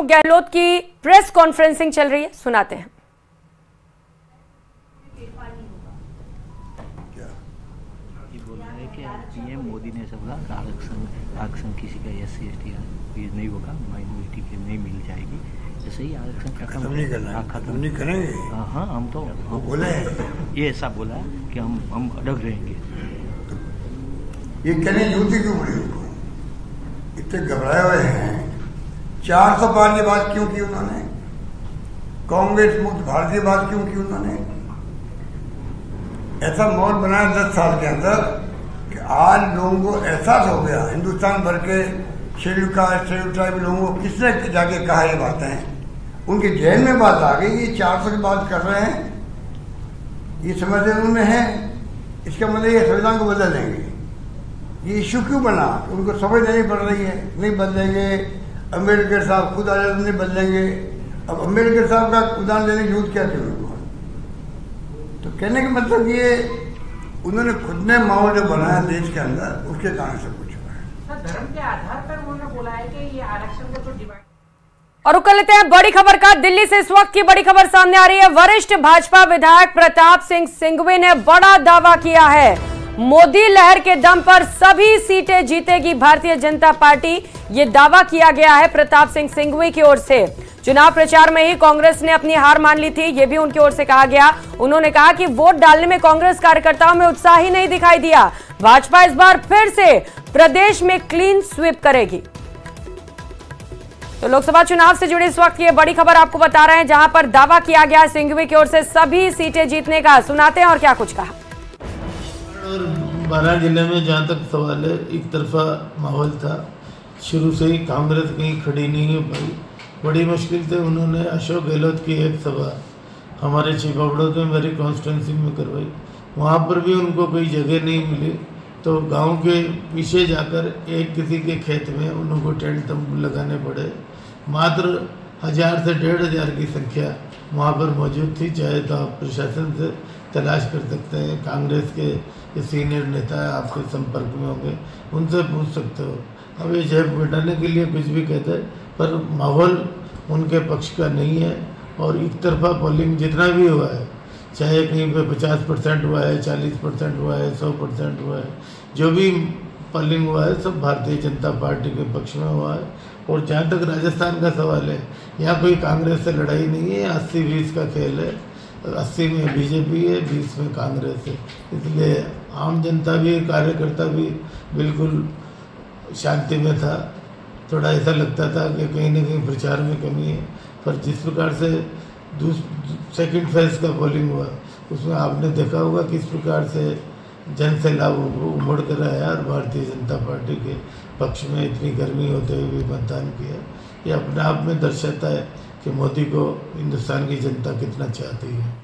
गहलोत की press conferencing चल रही है, सुनाते हैं। पीएम मोदी ने सब कहा आरक्षण किसी का SC ST नहीं होगा, माइनॉरिटी के नहीं मिल जाएगी, जैसे ही आरक्षण खत्म नहीं करेंगे। हाँ, हम तो बोले ये ऐसा बोला कि हम अड़ग रहेंगे। ये कहने युवती क्यों पड़ी उनको, इतने घबराए हुए हैं। 400 पार की बात क्यों की उन्होंने, कांग्रेस मुक्त भारत की बात क्यों की उन्होंने। ऐसा माहौल बनाया 10 साल के अंदर कि आज लोगों को एहसास हो गया, हिंदुस्तान भर के शेड्यूल कास्ट शेड्यूल ट्राइब लोगों को किसने जाके कहा ये बातें, उनके जहन में बात आ गई। ये 400 की बात कर रहे हैं, ये समझते उनमें है, इसका मतलब ये संविधान को बदल देंगे। ये इशू क्यों बना, उनको समझ नहीं पड़ रही है, नहीं बदलेंगे। अम्बेडकर साहब खुद आजाद नहीं बदलेंगे। अब अम्बेडकर साहब का उदाहरण देने की जरूरत क्या थी उनको। तो कहने का मतलब ये उन्होंने खुद ने माहौल जो बनाया देश के अंदर, उसके कारण सब कुछ हुआ है। धर्म के आधार पर उन्होंने बोला है कि ये आरक्षण को जो डिवाइड। और रुक कर लेते हैं बड़ी खबर का। दिल्ली से इस वक्त की बड़ी खबर सामने आ रही है। वरिष्ठ भाजपा विधायक प्रताप सिंह सिंघवी ने बड़ा दावा किया है, मोदी लहर के दम पर सभी सीटें जीतेगी भारतीय जनता पार्टी। ये दावा किया गया है प्रताप सिंह सिंघवी की ओर से। चुनाव प्रचार में ही कांग्रेस ने अपनी हार मान ली थी, ये भी उनकी ओर से कहा गया। उन्होंने कहा कि वोट डालने में कांग्रेस कार्यकर्ताओं में उत्साह ही नहीं दिखाई दिया। भाजपा इस बार फिर से प्रदेश में क्लीन स्वीप करेगी। तो लोकसभा चुनाव से जुड़ी इस वक्त की बड़ी खबर आपको बता रहे हैं, जहां पर दावा किया गया सिंघवी की ओर से सभी सीटें जीतने का। सुनाते हैं और क्या कुछ कहा। और 12 जिले में जहाँ तक सवाल है, एक तरफा माहौल था शुरू से ही, कांग्रेस कहीं खड़ी नहीं हो पाई। बड़ी मुश्किल से उन्होंने अशोक गहलोत की एक सभा हमारे चिपबड़ोद में मेरी कॉन्स्टिट्यूंसी में करवाई, वहाँ पर भी उनको कोई जगह नहीं मिली। तो गांव के पीछे जाकर एक किसी के खेत में उनको टेंट तंबू लगाने पड़े। मात्र 1000 से 1500 की संख्या वहाँ पर मौजूद थी। चाहे तो आप प्रशासन से तलाश कर सकते हैं, कांग्रेस के सीनियर नेता आपके संपर्क में होंगे, उनसे पूछ सकते हो। अब ये जब बिठाने के लिए कुछ भी कहते हैं, पर माहौल उनके पक्ष का नहीं है। और एक तरफा पोलिंग जितना भी हुआ है, चाहे कहीं पे 50% हुआ है, 40% हुआ है, 100% हुआ है, जो भी पोलिंग हुआ है सब भारतीय जनता पार्टी के पक्ष में हुआ है। और जहाँ तक राजस्थान का सवाल है, यहाँ कोई कांग्रेस से लड़ाई नहीं है, 80-20 का खेल है। 80 में बीजेपी है, 20 में कांग्रेस है। इसलिए आम जनता भी, कार्यकर्ता भी बिल्कुल शांति में था। थोड़ा ऐसा लगता था कि कहीं ना कहीं प्रचार में कमी है, पर जिस प्रकार से सेकंड फेज का पोलिंग हुआ, उसमें आपने देखा होगा किस प्रकार से जन सैलाब उमड़ कर आया और भारतीय जनता पार्टी के पक्ष में इतनी गर्मी होते हुए भी मतदान किया। ये अपने आप में दर्शाता है कि मोदी को हिंदुस्तान की जनता कितना चाहती है।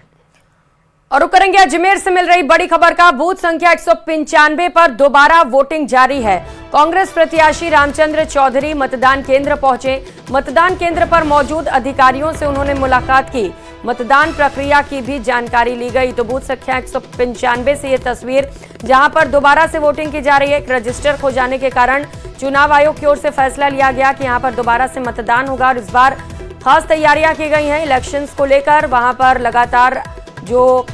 और रुक करेंगे अजमेर से मिल रही बड़ी खबर का। बूथ संख्या 195 पर दोबारा वोटिंग जारी है। कांग्रेस प्रत्याशी रामचंद्र चौधरी मतदान केंद्र पहुंचे। मतदान केंद्र पर मौजूद अधिकारियों से उन्होंने मुलाकात की, मतदान प्रक्रिया की भी जानकारी ली गई। तो बूथ संख्या 195 से ये तस्वीर, जहां पर दोबारा से वोटिंग की जा रही है। एक रजिस्टर खो जाने के कारण चुनाव आयोग की ओर से फैसला लिया गया कि यहां पर दोबारा से मतदान होगा। और इस बार खास तैयारियां की गई हैं इलेक्शंस को लेकर। वहां पर लगातार जो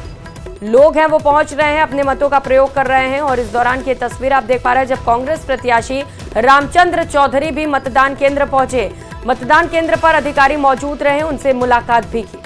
लोग हैं वो पहुंच रहे हैं, अपने मतों का प्रयोग कर रहे हैं। और इस दौरान की तस्वीर आप देख पा रहे हैं, जब कांग्रेस प्रत्याशी रामचंद्र चौधरी भी मतदान केंद्र पहुंचे। मतदान केंद्र पर अधिकारी मौजूद रहे, उनसे मुलाकात भी की।